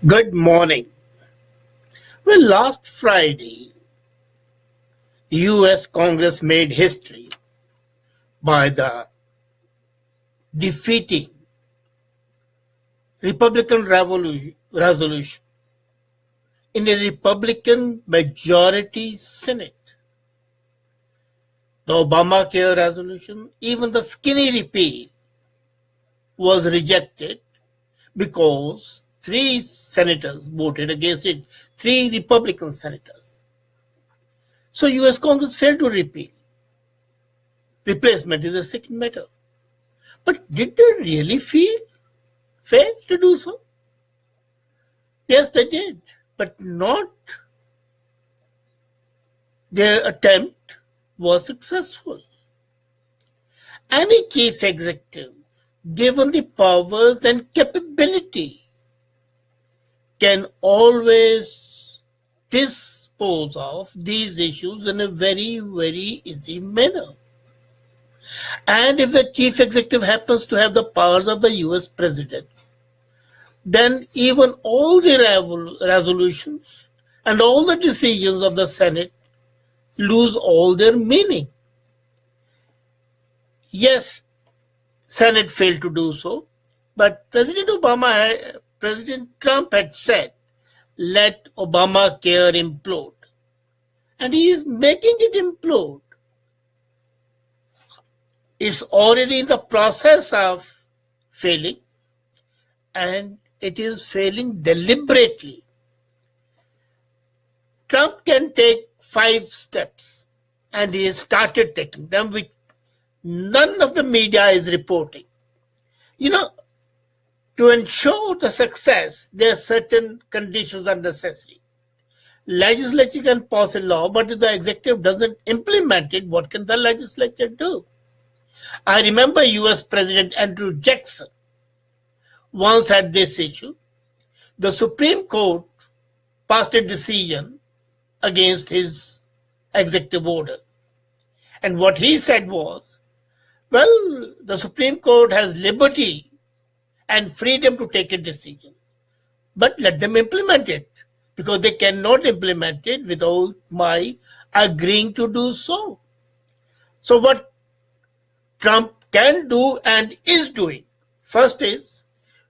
Good morning. Well, last Friday, US Congress made history by the defeating Republican resolution in a Republican majority Senate. The Obamacare resolution, even the skinny repeal, was rejected because three senators voted against it, three Republican senators. So US Congress failed to repeal. Replacement is a second matter. But did they really fail to do so? Yes, they did, but not their attempt was successful. Any chief executive, given the powers and capability, can always dispose of these issues in a very, very easy manner. And if the chief executive happens to have the powers of the US president, then even all the resolutions and all the decisions of the Senate lose all their meaning. Yes, Senate failed to do so, but President Trump had said, let Obamacare implode. And he is making it implode. It's already in the process of failing, and it is failing deliberately. Trump can take 5 steps, and he has started taking them, which none of the media is reporting. To ensure the success, there are certain conditions are necessary. Legislature can pass a law, but if the executive doesn't implement it, what can the legislature do? I remember US President Andrew Jackson once had this issue. The Supreme Court passed a decision against his executive order. And what he said was, well, the Supreme Court has liberty and freedom to take a decision, but let them implement it, because they cannot implement it without my agreeing to do so. So what Trump can do and is doing, first is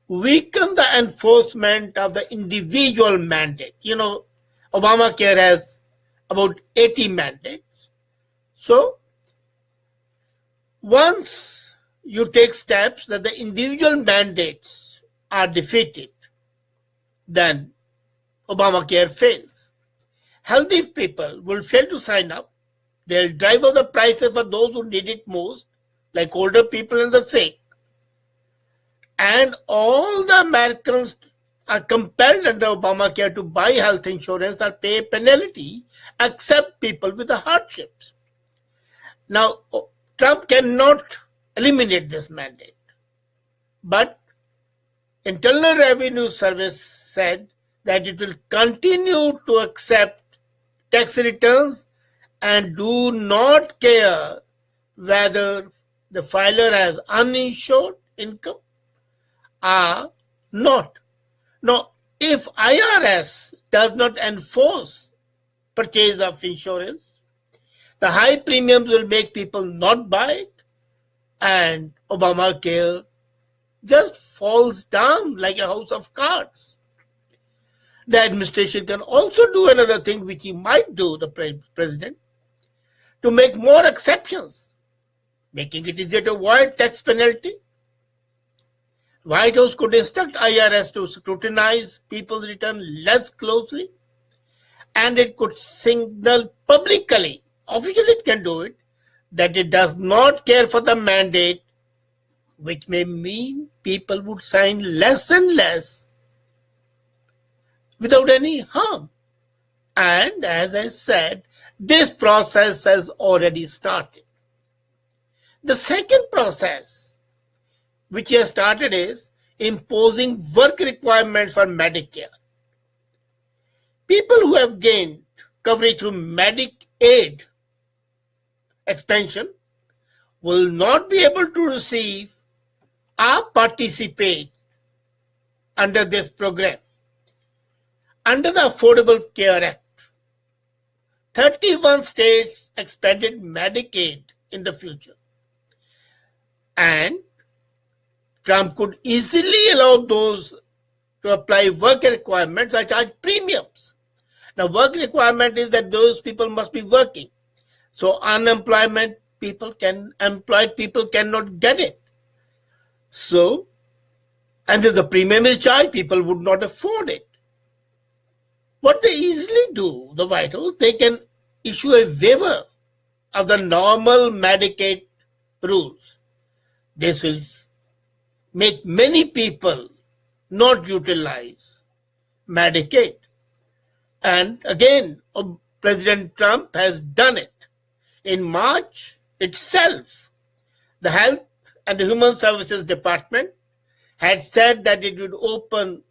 weaken the enforcement of the individual mandate. Obamacare has about 80 mandates. So once you take steps that the individual mandates are defeated, then Obamacare fails. Healthy people will fail to sign up. They'll drive up the prices for those who need it most, like older people and the sick. And all the Americans are compelled under Obamacare to buy health insurance or pay a penalty, except people with the hardships. Now, Trump cannot eliminate this mandate, but Internal Revenue Service said that it will continue to accept tax returns and do not care whether the filer has uninsured income or not. Now, if IRS does not enforce purchase of insurance, the high premiums will make people not buy it, and Obamacare just falls down like a house of cards. The administration can also do another thing, which he might do, the president, to make more exceptions, making it easier to avoid tax penalty. White House could instruct IRS to scrutinize people's return less closely, and it could signal publicly, officially it can do it, that it does not care for the mandate, which may mean people would sign less and less without any harm. And as I said, this process has already started. The second process which has started is imposing work requirements for Medicare. People who have gained coverage through Medicaid expansion will not be able to receive or participate under this program. Under the Affordable Care Act, 31 states expanded Medicaid in the future. And Trump could easily allow those to apply work requirements or charge premiums. Now, work requirement is that those people must be working. So unemployed people cannot get it. So, and if the premium is charged, people would not afford it. What they easily do, the White House, they can issue a waiver of the normal Medicaid rules. This will make many people not utilize Medicaid. And again, President Trump has done it. In March itself, the Health and Human Services Department had said that it would open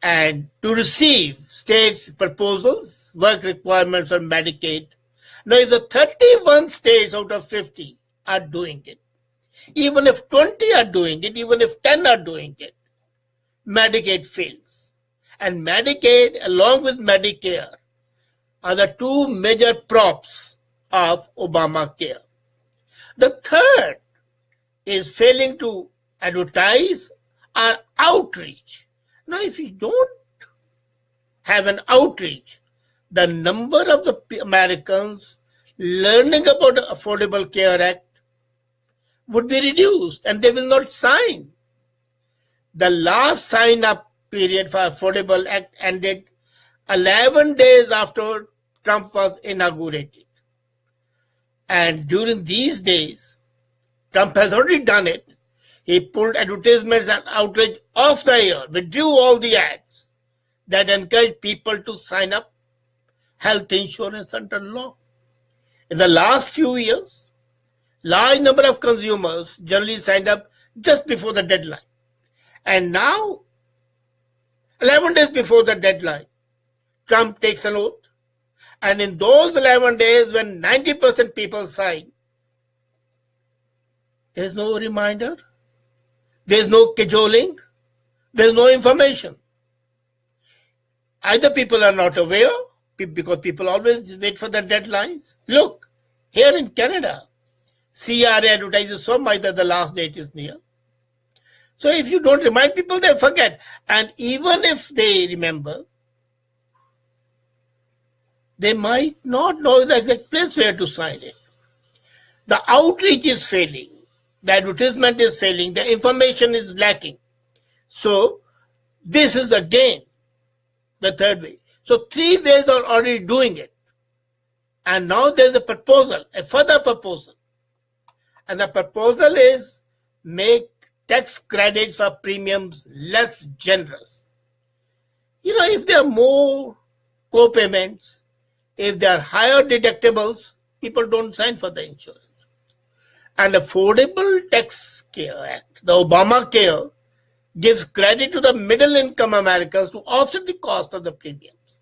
and to receive states' proposals, work requirements for Medicaid. Now, if the 31 states out of 50 are doing it, even if 20 are doing it, even if 10 are doing it, Medicaid fails. And Medicaid, along with Medicare, are the two major props of Obamacare. The third is failing to advertise or outreach. Now, if you don't have an outreach, the number of the Americans learning about the Affordable Care Act would be reduced and they will not sign. The last sign-up period for Affordable Act ended 11 days after Trump was inaugurated. And during these days, Trump has already done it. He pulled advertisements and outreach off the air, withdrew all the ads that encouraged people to sign up health insurance under law. In the last few years, large number of consumers generally signed up just before the deadline. And now, 11 days before the deadline, Trump takes an oath. And in those 11 days when 90% people sign, there's no reminder, there's no cajoling, there's no information. Either people are not aware, because people always wait for the deadlines. Look, here in Canada, CRA advertises so much that the last date is near. So if you don't remind people, they forget. And even if they remember, they might not know the exact place where to sign it. The outreach is failing. The advertisement is failing. The information is lacking. So this is again the third way. So 3 ways are already doing it. And now there's a proposal, a further proposal. And the proposal is make tax credits for premiums less generous. You know, if there are more co-payments, if there are higher deductibles, people don't sign for the insurance. And Affordable Tax Care Act, the Obamacare, gives credit to the middle income Americans to offset the cost of the premiums.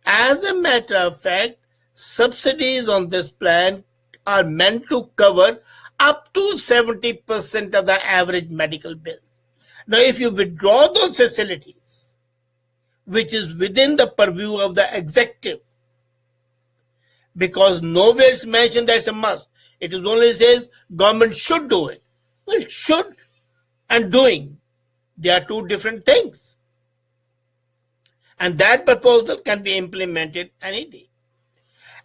As a matter of fact, subsidies on this plan are meant to cover up to 70% of the average medical bill. Now, if you withdraw those facilities, which is within the purview of the executive, because nowhere it's mentioned that's a must. It is only says government should do it. Well, should and doing, they are two different things. And that proposal can be implemented any day.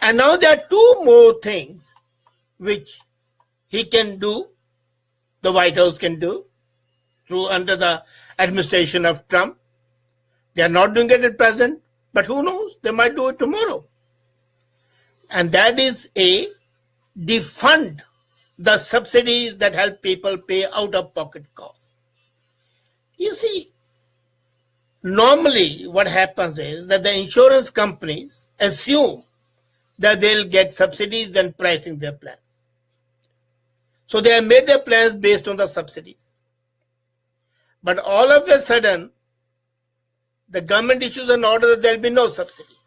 And now there are two more things which he can do, the White House can do, through under the administration of Trump. They are not doing it at present, but who knows, they might do it tomorrow. And that is a defund the subsidies that help people pay out-of-pocket costs. You see, normally what happens is that the insurance companies assume that they'll get subsidies when pricing their plans. So they have made their plans based on the subsidies. But all of a sudden, the government issues an order that there will be no subsidies.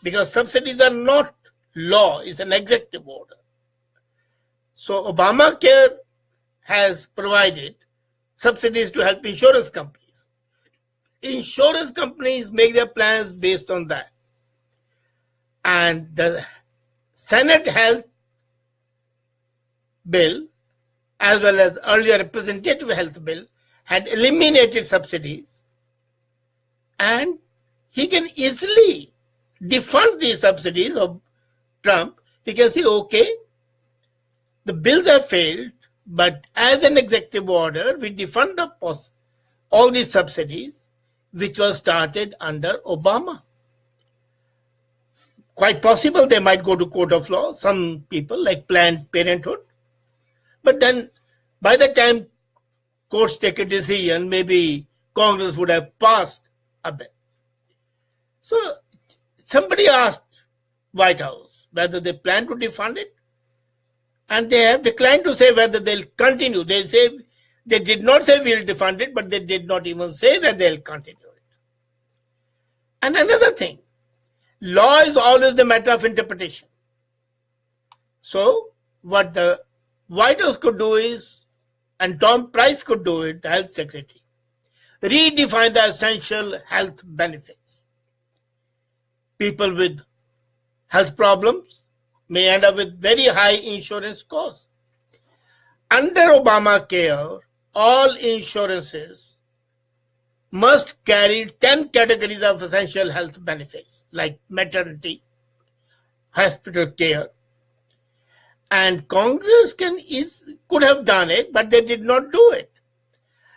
Because subsidies are not law, it's an executive order. So Obamacare has provided subsidies to help insurance companies. insurance companies make their plans based on that. And the Senate Health Bill, as well as earlier Representative Health Bill, had eliminated subsidies. And he can easily defund these subsidies of Trump. He can say, okay, the bills have failed, but as an executive order, we defund all these subsidies, which was started under Obama. Quite possible they might go to court of law, some people like Planned Parenthood. But then by the time courts take a decision, maybe Congress would have passed a bill. So somebody asked White House whether they plan to defund it, and they have declined to say whether they'll continue. They say they did not say we'll defund it, but they did not even say that they'll continue it. And another thing, law is always a matter of interpretation. So what the White House could do is, and Tom Price could do it, the health secretary, redefine the essential health benefits. People with health problems may end up with very high insurance costs. Under Obamacare, all insurances must carry 10 categories of essential health benefits, like maternity, hospital care. And Congress could have done it, but they did not do it.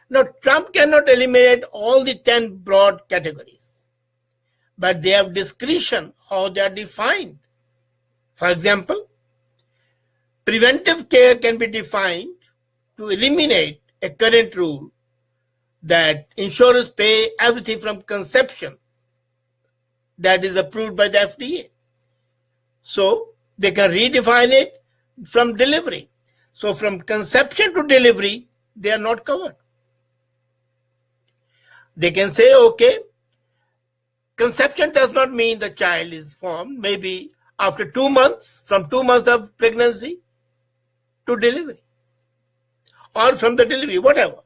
Now, Trump cannot eliminate all the 10 broad categories, but they have discretion how they are defined. For example, preventive care can be defined to eliminate a current rule that insurers pay everything from conception that is approved by the FDA. So they can redefine it from delivery. So from conception to delivery, they are not covered. They can say, okay, conception does not mean the child is formed. Maybe after 2 months, from 2 months of pregnancy to delivery, or from the delivery, whatever.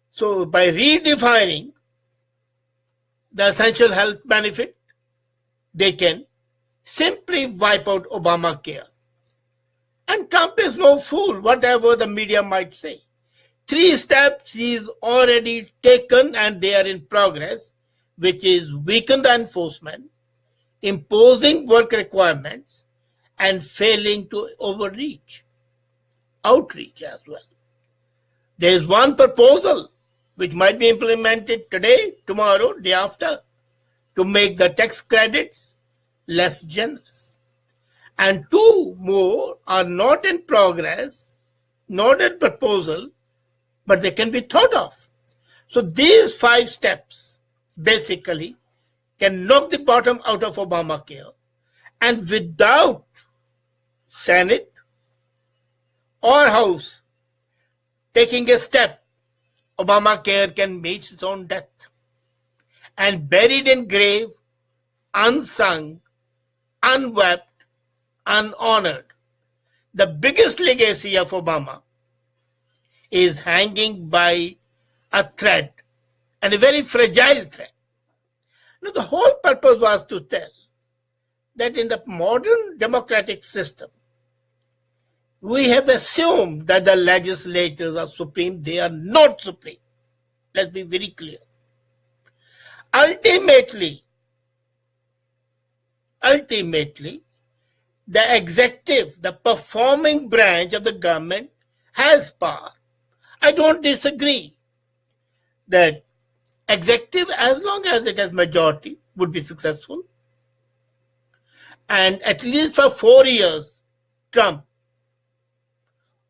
So by redefining the essential health benefit, they can simply wipe out Obamacare. And Trump is no fool, whatever the media might say. 3 steps he's already taken and they are in progress, which is weaken the enforcement, imposing work requirements, and failing to outreach as well. There is one proposal which might be implemented today, tomorrow, day after, to make the tax credits less generous. And 2 more are not in progress, not in proposal, but they can be thought of. So these 5 steps basically can knock the bottom out of Obamacare, and without Senate or House taking a step, Obamacare can meet its own death. And buried in grave, unsung, unwept, unhonored, the biggest legacy of Obama is hanging by a thread, and a very fragile thread. Now, the whole purpose was to tell that in the modern democratic system, we have assumed that the legislators are supreme. They are not supreme. Let's be very clear. Ultimately, the executive, the performing branch of the government has power. I don't disagree that executive, as long as it has majority, would be successful. And at least for 4 years, Trump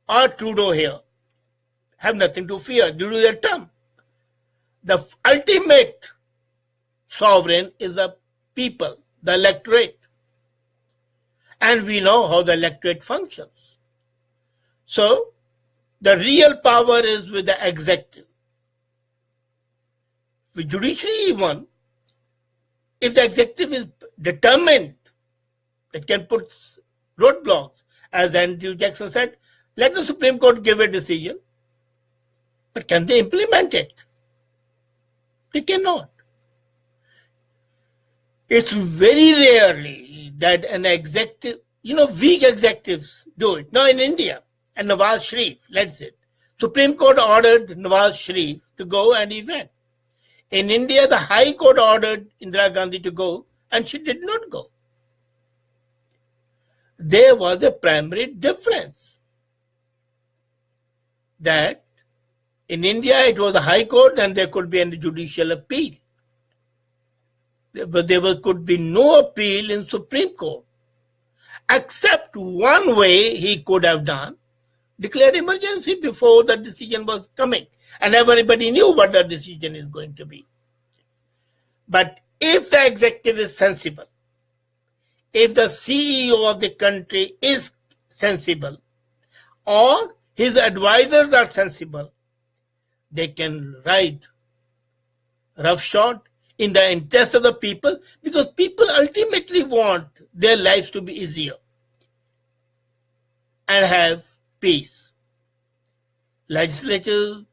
or Trudeau here have nothing to fear due to their term. The ultimate sovereign is the people, the electorate. And we know how the electorate functions. So, the real power is with the executive. With judiciary even, if the executive is determined, it can put roadblocks. As Andrew Jackson said, let the Supreme Court give a decision, but can they implement it? They cannot. It's very rarely that an executive, weak executives do it. Now in India, and Nawaz Sharif, let's say, Supreme Court ordered Nawaz Sharif to go and he went. In India, the High Court ordered Indira Gandhi to go and she did not go. There was a primary difference that in India it was the High Court and there could be a judicial appeal. But there could be no appeal in Supreme Court, except one way he could have done, declared emergency before the decision was coming, and everybody knew what the decision is going to be. But if the executive is sensible, if the CEO of the country is sensible, or his advisors are sensible, they can ride roughshod in the interest of the people, because people ultimately want their lives to be easier and have peace. Legislature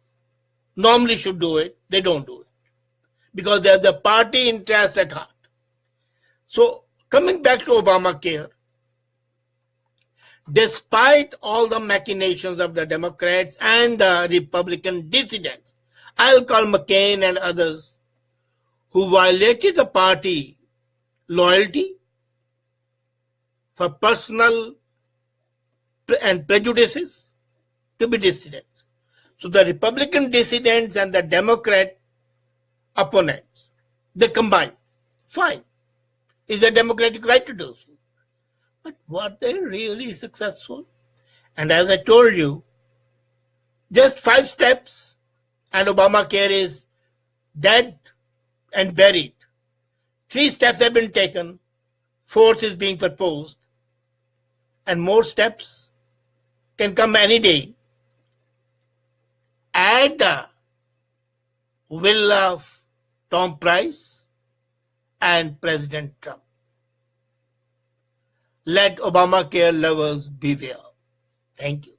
normally should do it. They don't do it because they have the party interest at heart. So coming back to Obamacare, despite all the machinations of the Democrats and the Republican dissidents, I'll call McCain and others, who violated the party loyalty for personal and prejudices, to be dissidents. So the Republican dissidents and the Democrat opponents, they combine. Fine. Is a democratic right to do so. But were they really successful? And as I told you, just 5 steps and Obamacare is dead and buried. 3 steps have been taken. 4th is being proposed. And more steps can come any day. Add the will of Tom Price and President Trump. Let Obamacare lovers beware. Thank you.